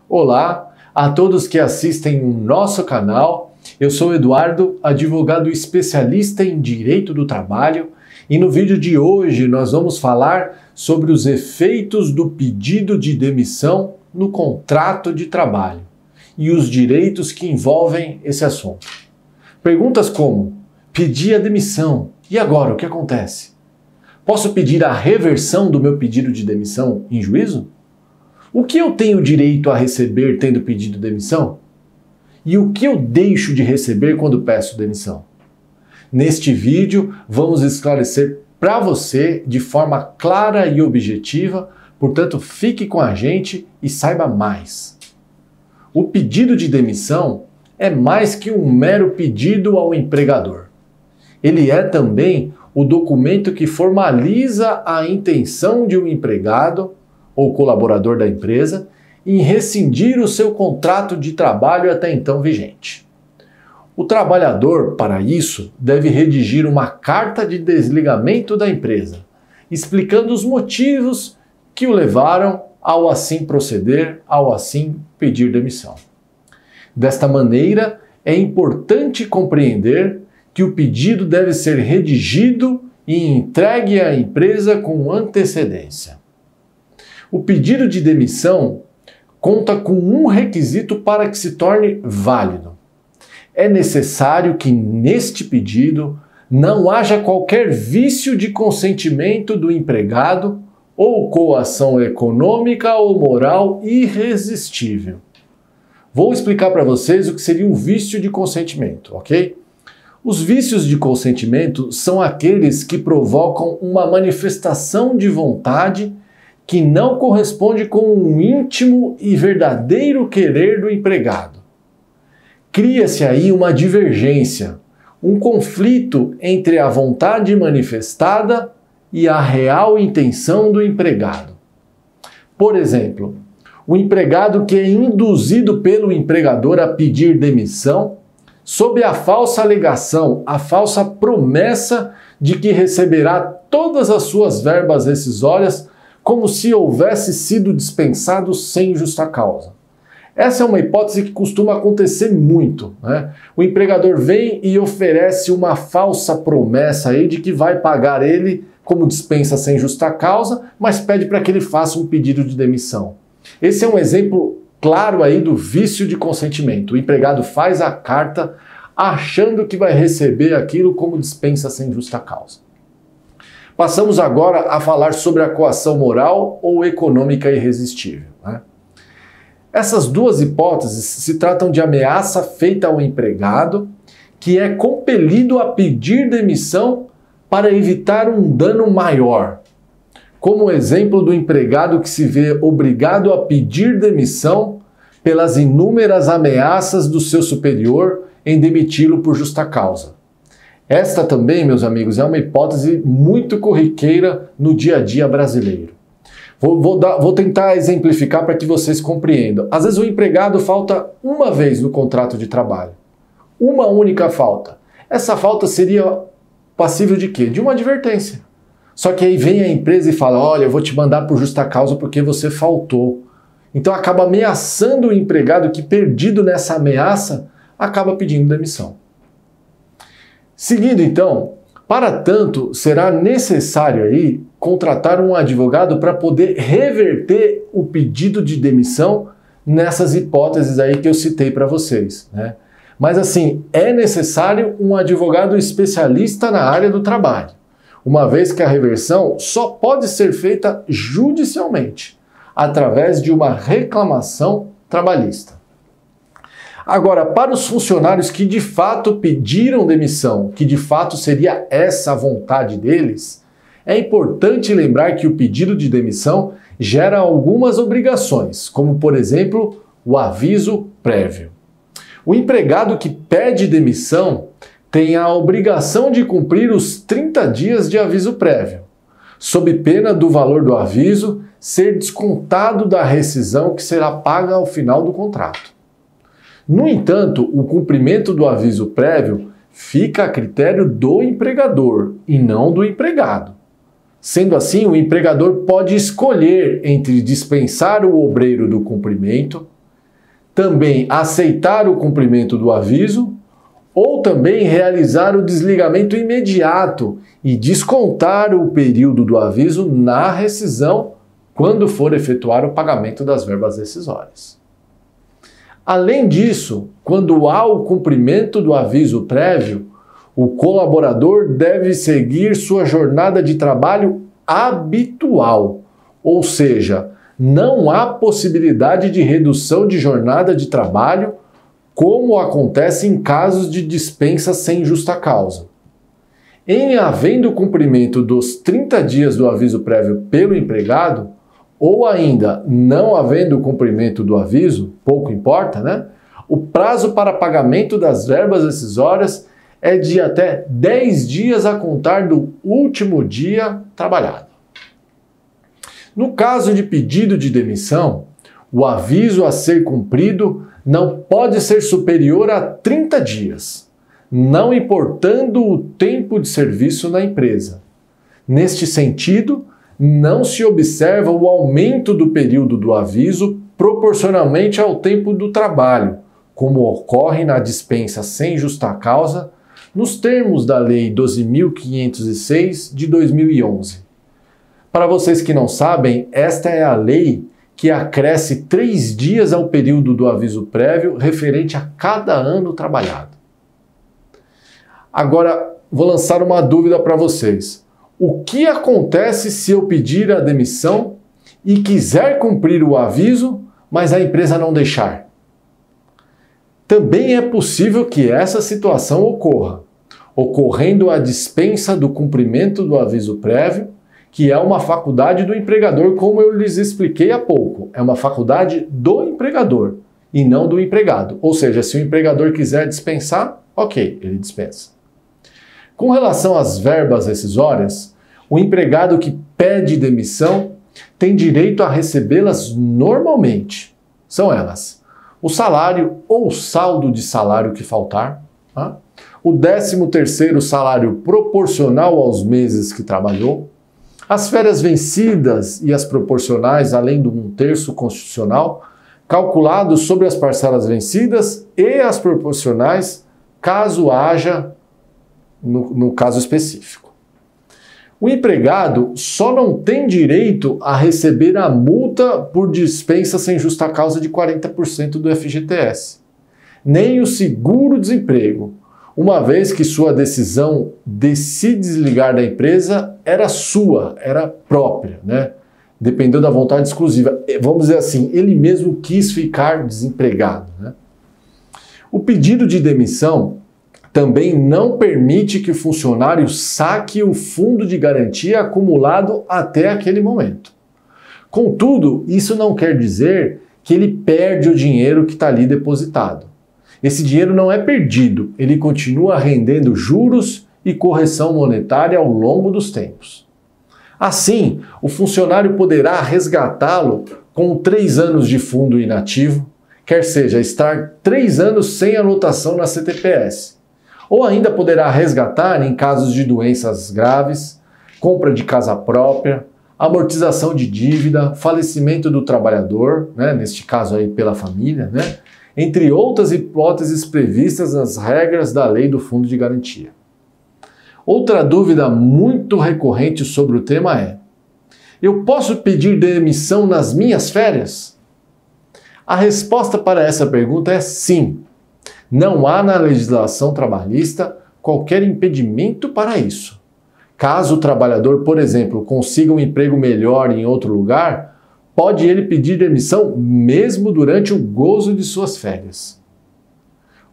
Olá a todos que assistem o nosso canal. Eu sou Eduardo, advogado especialista em Direito do Trabalho, e no vídeo de hoje nós vamos falar sobre os efeitos do pedido de demissão no contrato de trabalho e os direitos que envolvem esse assunto. Perguntas como: pedi a demissão, e agora o que acontece? Posso pedir a reversão do meu pedido de demissão em juízo? O que eu tenho direito a receber tendo pedido demissão? E o que eu deixo de receber quando peço demissão? Neste vídeo, vamos esclarecer para você de forma clara e objetiva, portanto, fique com a gente e saiba mais. O pedido de demissão é mais que um mero pedido ao empregador. Ele é também o documento que formaliza a intenção de um empregado ou colaborador da empresa em rescindir o seu contrato de trabalho até então vigente. O trabalhador, para isso, deve redigir uma carta de desligamento da empresa, explicando os motivos que o levaram ao assim proceder, ao assim pedir demissão. Desta maneira, é importante compreender que o pedido deve ser redigido e entregue à empresa com antecedência. O pedido de demissão conta com um requisito para que se torne válido. É necessário que neste pedido não haja qualquer vício de consentimento do empregado ou coação econômica ou moral irresistível. Vou explicar para vocês o que seria um vício de consentimento, ok? Os vícios de consentimento são aqueles que provocam uma manifestação de vontade que não corresponde com um íntimo e verdadeiro querer do empregado. Cria-se aí uma divergência, um conflito entre a vontade manifestada e a real intenção do empregado. Por exemplo, o empregado que é induzido pelo empregador a pedir demissão sob a falsa alegação, a falsa promessa de que receberá todas as suas verbas rescisórias como se houvesse sido dispensado sem justa causa. Essa é uma hipótese que costuma acontecer muito, né? O empregador vem e oferece uma falsa promessa aí de que vai pagar ele como dispensa sem justa causa, mas pede para que ele faça um pedido de demissão. Esse é um exemplo claro aí do vício de consentimento. O empregado faz a carta achando que vai receber aquilo como dispensa sem justa causa. Passamos agora a falar sobre a coação moral ou econômica irresistível, né? Essas duas hipóteses se tratam de ameaça feita ao empregado que é compelido a pedir demissão para evitar um dano maior. Como o exemplo do empregado que se vê obrigado a pedir demissão pelas inúmeras ameaças do seu superior em demiti-lo por justa causa. Esta também, meus amigos, é uma hipótese muito corriqueira no dia a dia brasileiro. Vou tentar exemplificar para que vocês compreendam. Às vezes o empregado falta uma vez no contrato de trabalho. Uma única falta. Essa falta seria passível de quê? De uma advertência. Só que aí vem a empresa e fala: olha, eu vou te mandar por justa causa porque você faltou. Então acaba ameaçando o empregado que, perdido nessa ameaça, acaba pedindo demissão. Seguindo então, para tanto, será necessário aí contratar um advogado para poder reverter o pedido de demissão nessas hipóteses aí que eu citei para vocês, né? Mas assim, é necessário um advogado especialista na área do trabalho, uma vez que a reversão só pode ser feita judicialmente, através de uma reclamação trabalhista. Agora, para os funcionários que de fato pediram demissão, que de fato seria essa a vontade deles, é importante lembrar que o pedido de demissão gera algumas obrigações, como por exemplo, o aviso prévio. O empregado que pede demissão tem a obrigação de cumprir os 30 dias de aviso prévio, sob pena do valor do aviso ser descontado da rescisão que será paga ao final do contrato. No entanto, o cumprimento do aviso prévio fica a critério do empregador e não do empregado. Sendo assim, o empregador pode escolher entre dispensar o obreiro do cumprimento também aceitar o cumprimento do aviso ou também realizar o desligamento imediato e descontar o período do aviso na rescisão quando for efetuar o pagamento das verbas rescisórias. Além disso, quando há o cumprimento do aviso prévio, o colaborador deve seguir sua jornada de trabalho habitual, ou seja, não há possibilidade de redução de jornada de trabalho, como acontece em casos de dispensa sem justa causa. Em havendo cumprimento dos 30 dias do aviso prévio pelo empregado, ou ainda não havendo cumprimento do aviso, pouco importa, né? O prazo para pagamento das verbas rescisórias é de até 10 dias a contar do último dia trabalhado. No caso de pedido de demissão, o aviso a ser cumprido não pode ser superior a 30 dias, não importando o tempo de serviço na empresa. Neste sentido, não se observa o aumento do período do aviso proporcionalmente ao tempo do trabalho, como ocorre na dispensa sem justa causa, nos termos da Lei 12.506 de 2011. Para vocês que não sabem, esta é a lei que acresce 3 dias ao período do aviso prévio referente a cada ano trabalhado. Agora, vou lançar uma dúvida para vocês. O que acontece se eu pedir a demissão e quiser cumprir o aviso, mas a empresa não deixar? Também é possível que essa situação ocorra, ocorrendo a dispensa do cumprimento do aviso prévio, que é uma faculdade do empregador, como eu lhes expliquei há pouco. É uma faculdade do empregador e não do empregado. Ou seja, se o empregador quiser dispensar, ok, ele dispensa. Com relação às verbas rescisórias, o empregado que pede demissão tem direito a recebê-las normalmente. São elas: o salário ou saldo de salário que faltar, tá? O 13º salário proporcional aos meses que trabalhou, as férias vencidas e as proporcionais, além do 1/3 constitucional, calculados sobre as parcelas vencidas e as proporcionais, caso haja no caso específico. O empregado só não tem direito a receber a multa por dispensa sem justa causa de 40% do FGTS, nem o seguro-desemprego, uma vez que sua decisão de se desligar da empresa era sua, era própria, né? Dependeu da vontade exclusiva. Vamos dizer assim, ele mesmo quis ficar desempregado, né? O pedido de demissão também não permite que o funcionário saque o fundo de garantia acumulado até aquele momento. Contudo, isso não quer dizer que ele perde o dinheiro que está ali depositado. Esse dinheiro não é perdido, ele continua rendendo juros e correção monetária ao longo dos tempos. Assim, o funcionário poderá resgatá-lo com 3 anos de fundo inativo, quer seja, estar 3 anos sem anotação na CTPS, ou ainda poderá resgatar em casos de doenças graves, compra de casa própria, amortização de dívida, falecimento do trabalhador, né, neste caso aí pela família, né, entre outras hipóteses previstas nas regras da Lei do Fundo de Garantia. Outra dúvida muito recorrente sobre o tema é: eu posso pedir demissão nas minhas férias? A resposta para essa pergunta é sim. Não há na legislação trabalhista qualquer impedimento para isso. Caso o trabalhador, por exemplo, consiga um emprego melhor em outro lugar, pode ele pedir demissão mesmo durante o gozo de suas férias.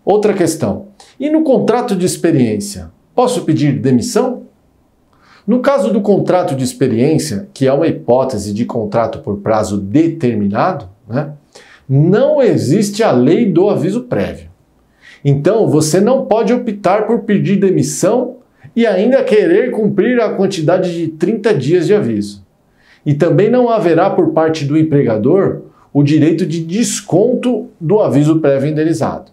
Outra questão: e no contrato de experiência, posso pedir demissão? No caso do contrato de experiência, que é uma hipótese de contrato por prazo determinado, né, não existe a lei do aviso prévio. Então, você não pode optar por pedir demissão e ainda querer cumprir a quantidade de 30 dias de aviso. E também não haverá por parte do empregador o direito de desconto do aviso prévio indenizado.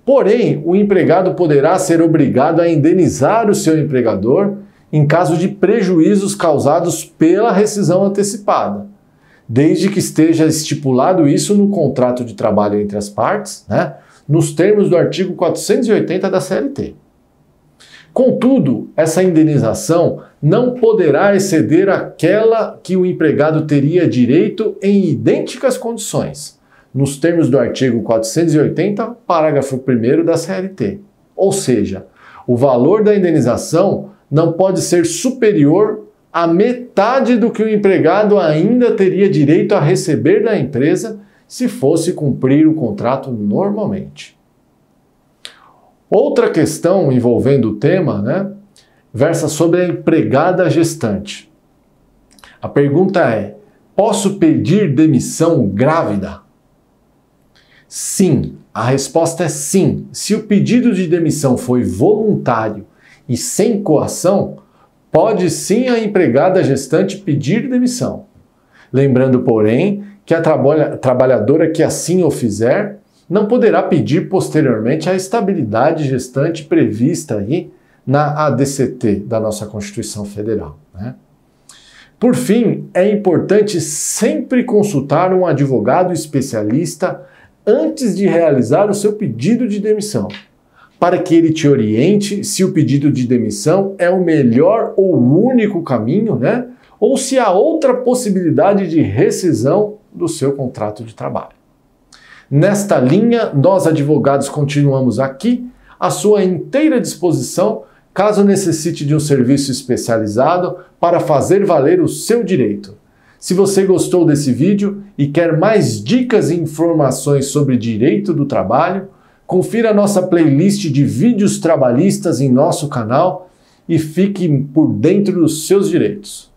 Porém, o empregado poderá ser obrigado a indenizar o seu empregador em caso de prejuízos causados pela rescisão antecipada, desde que esteja estipulado isso no contrato de trabalho entre as partes, né, nos termos do artigo 480 da CLT. Contudo, essa indenização não poderá exceder aquela que o empregado teria direito em idênticas condições, nos termos do artigo 480, parágrafo 1º da CLT. Ou seja, o valor da indenização não pode ser superior à metade do que o empregado ainda teria direito a receber da empresa se fosse cumprir o contrato normalmente. Outra questão envolvendo o tema, versa sobre a empregada gestante. A pergunta é: posso pedir demissão grávida? Sim, a resposta é sim. Se o pedido de demissão foi voluntário e sem coação, pode sim a empregada gestante pedir demissão. Lembrando, porém, que a trabalhadora que assim o fizer não poderá pedir posteriormente a estabilidade gestante prevista aí na ADCT da nossa Constituição Federal, né? Por fim, é importante sempre consultar um advogado especialista antes de realizar o seu pedido de demissão, para que ele te oriente se o pedido de demissão é o melhor ou o único caminho, ou se há outra possibilidade de rescisão do seu contrato de trabalho. Nesta linha, nós advogados continuamos aqui à sua inteira disposição caso necessite de um serviço especializado para fazer valer o seu direito. Se você gostou desse vídeo e quer mais dicas e informações sobre direito do trabalho, confira nossa playlist de vídeos trabalhistas em nosso canal e fique por dentro dos seus direitos.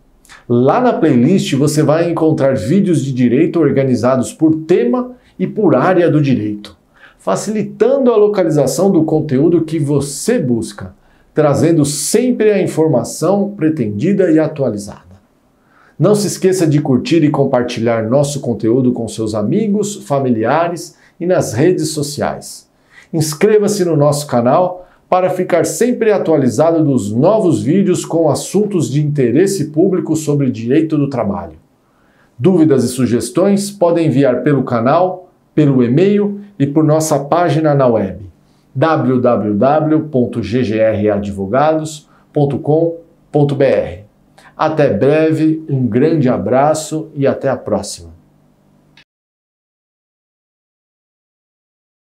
Lá na playlist você vai encontrar vídeos de direito organizados por tema e por área do direito, facilitando a localização do conteúdo que você busca, trazendo sempre a informação pretendida e atualizada. Não se esqueça de curtir e compartilhar nosso conteúdo com seus amigos, familiares e nas redes sociais. Inscreva-se no nosso canal para ficar sempre atualizado dos novos vídeos com assuntos de interesse público sobre direito do trabalho. Dúvidas e sugestões podem enviar pelo canal, pelo e-mail e por nossa página na web www.ggradvogados.com.br. Até breve, um grande abraço e até a próxima.